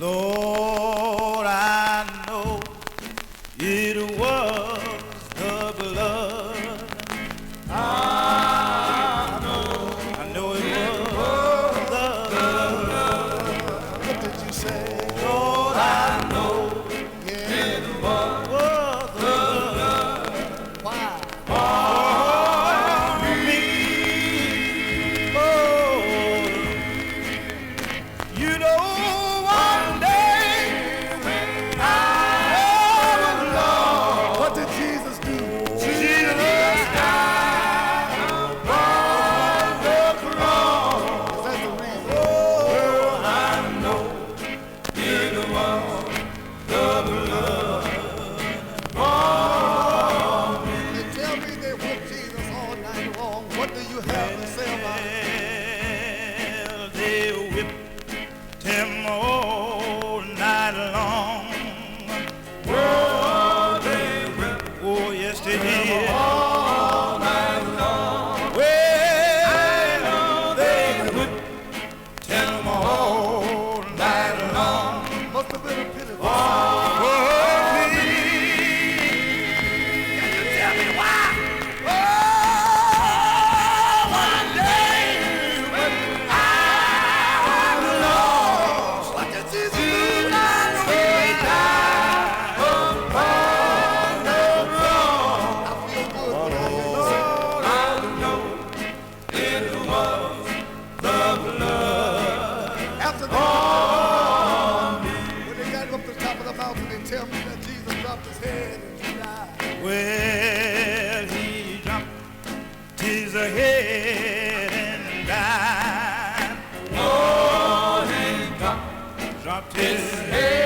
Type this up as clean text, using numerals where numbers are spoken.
Lord, I know it was the blood. I know it was the blood. What did you say? Lord, I know it was the blood. Why? For me. Oh, you know. What do you have to say about it? Well, they whipped him all night long. Oh, they whipped. Oh, yes, they did. All night long. Well, they whipped him all night long. Must have been a pity. Oh, me. Can you tell me why? Tell me that Jesus dropped his head and he died. Well, he dropped his head and died. Oh, he dropped his head.